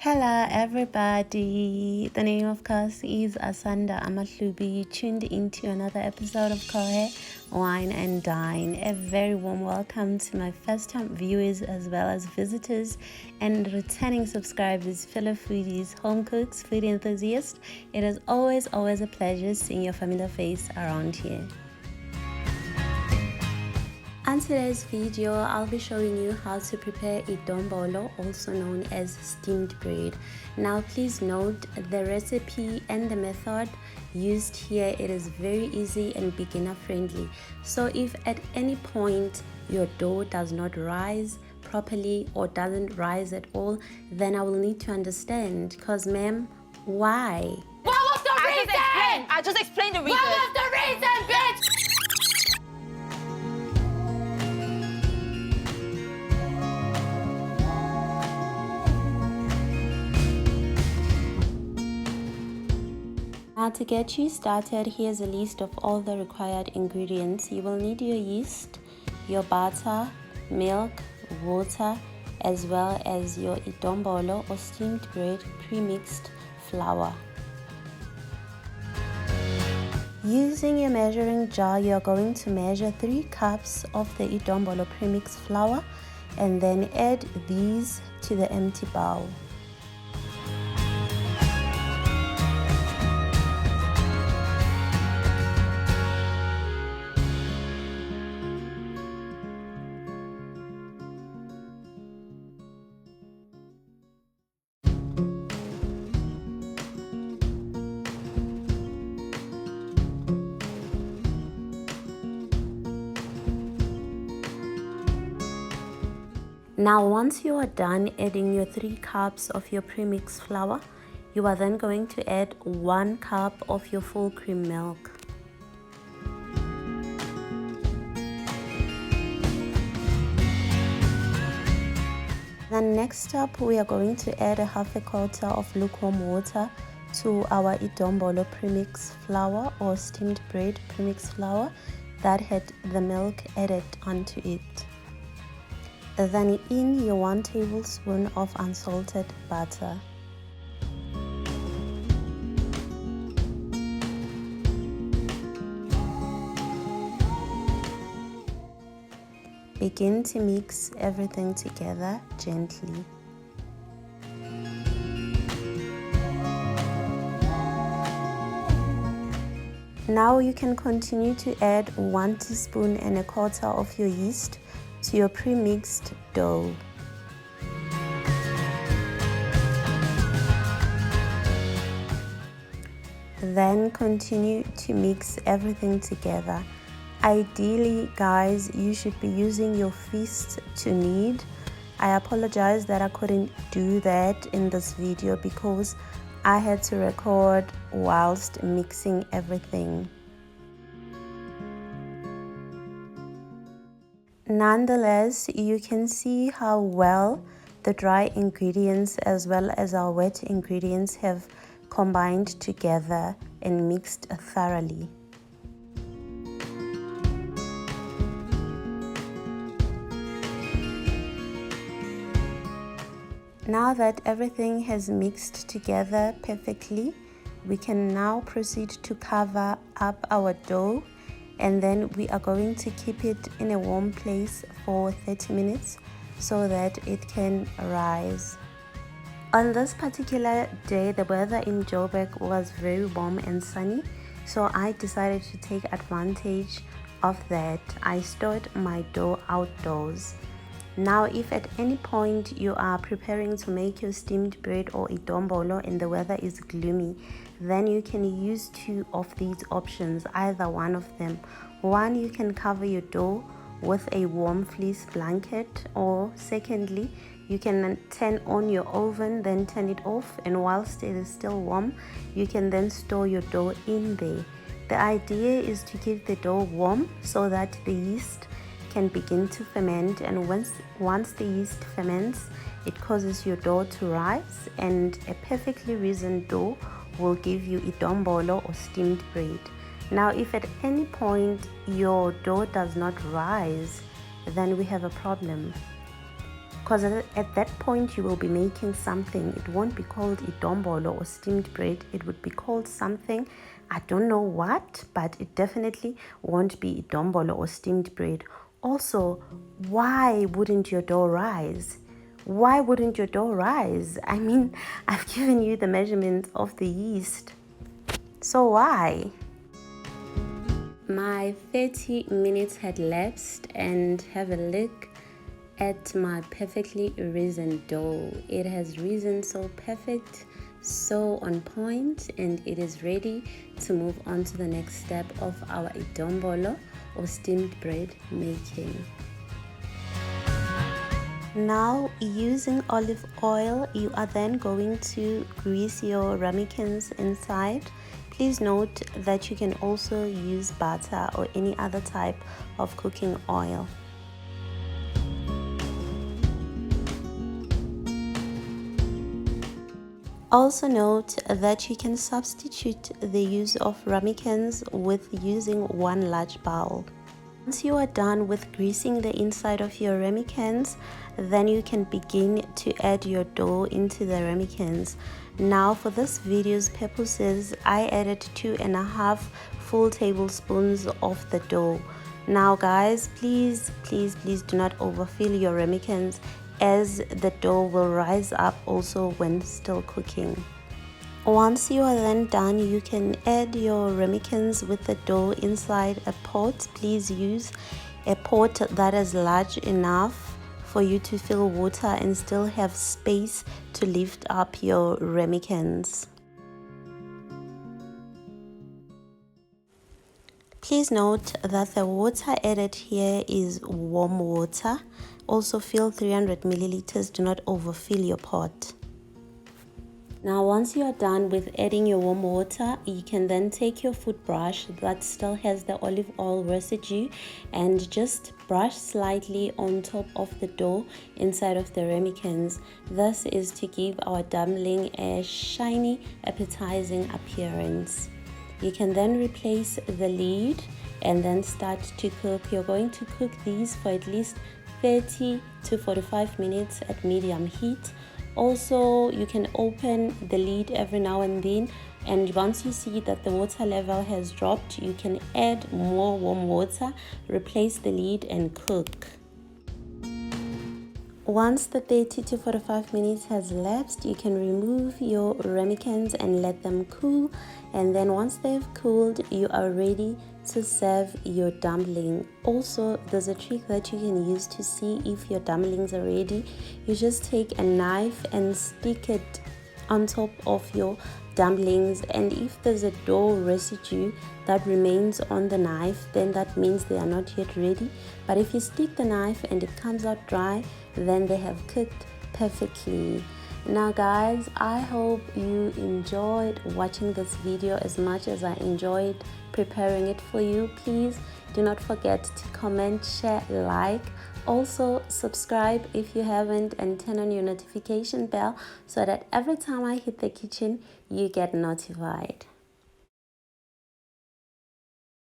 Hello everybody, the name of course is Asanda Amahlubi. You tuned into another episode of Kohe, Wine and Dine. A very warm welcome to my first time viewers as well as visitors and returning subscribers, fellow foodies, home cooks, foodie enthusiasts. It is always a pleasure seeing your familiar face around here. On today's video, I'll be showing you how to prepare Dombolo, also known as steamed bread. Now please note the recipe and the method used here. It is very easy and beginner friendly. So if at any point your dough does not rise properly or doesn't rise at all, then I will need to understand, because ma'am, why? What was the reason? I just explained the reason. What was the reason, bitch? Now to get you started, here's a list of all the required ingredients. You will need your yeast, your butter, milk, water, as well as your Dombolo or steamed bread pre-mixed flour. Using your measuring jar, you're going to measure 3 cups of the Dombolo pre-mixed flour and then add these to the empty bowl. Now once you are done adding your 3 cups of your premixed flour, you are then going to add 1 cup of your full cream milk. Then next up, we are going to add a half a quarter of lukewarm water to our Dombolo premix flour or steamed bread premix flour that had the milk added onto it. Then in your 1 tablespoon of unsalted butter. Begin to mix everything together gently. Now you can continue to add 1 teaspoon and a quarter of your yeast to your pre-mixed dough. Then continue to mix everything together. Ideally, guys, you should be using your fist to knead. I apologize that I couldn't do that in this video because I had to record whilst mixing everything. Nonetheless, you can see how well the dry ingredients as well as our wet ingredients have combined together and mixed thoroughly. Now that everything has mixed together perfectly, we can now proceed to cover up our dough, and then we are going to keep it in a warm place for 30 minutes so that it can rise. On this particular day, the weather in Joburg was very warm and sunny, so I decided to take advantage of that. I stored my dough outdoors. Now, if at any point you are preparing to make your steamed bread or Dombolo and the weather is gloomy, then you can use 2 of these options, either one of them. One, you can cover your dough with a warm fleece blanket, or secondly, you can turn on your oven, then turn it off, and whilst it is still warm, you can then store your dough in there. The idea is to keep the dough warm so that the yeast can begin to ferment, and once the yeast ferments, it causes your dough to rise, and a perfectly risen dough will give you Dombolo or steamed bread. Now, if at any point your dough does not rise, then we have a problem. because at that point you will be making something. It won't be called IDombolo or steamed bread. It would be called something, I don't know what, but it definitely won't be IDombolo or steamed bread. Also, why wouldn't your dough rise? Why wouldn't your dough rise? I mean, I've given you the measurements of the yeast, so why? My 30 minutes had lapsed, and have a look at my perfectly risen dough. It has risen so perfect, so on point, and it is ready to move on to the next step of our IDombolo or steamed bread making. Now, using olive oil, you are then going to grease your ramekins inside. Please note that you can also use butter or any other type of cooking oil. Also note that you can substitute the use of ramekins with using one large bowl. Once you are done with greasing the inside of your ramekins, then you can begin to add your dough into the ramekins. Now, for this video's purposes, I added 2.5 full tablespoons of the dough. Now guys, please do not overfill your ramekins, as the dough will rise up also when still cooking. Once you are then done, you can add your ramekins with the dough inside a pot. Please use a pot that is large enough for you to fill water and still have space to lift up your ramekins. Please note that the water added here is warm water. Also fill 300 milliliters, do not overfill your pot. Now once you are done with adding your warm water, you can then take your foot brush that still has the olive oil residue and just brush slightly on top of the dough inside of the ramekins. This is to give our dumpling a shiny, appetizing appearance. You can then replace the lid and then start to cook. You're going to cook these for at least 30 to 45 minutes at medium heat. Also, you can open the lid every now and then, and once you see that the water level has dropped, you can add more warm water, replace the lid and cook. Once the 30 to 45 minutes has elapsed, you can remove your ramekins and let them cool, and then once they've cooled, you are ready to serve your dumpling. Also, there's a trick that you can use to see if your dumplings are ready. You just take a knife and stick it on top of your dumplings, and if there's a dough residue that remains on the knife, then that means they are not yet ready. But if you stick the knife and it comes out dry, then they have cooked perfectly. Now guys, I hope you enjoyed watching this video as much as I enjoyed preparing it for you. Please do not forget to comment, share, like. Also subscribe if you haven't, and turn on your notification bell so that every time I hit the kitchen you get notified.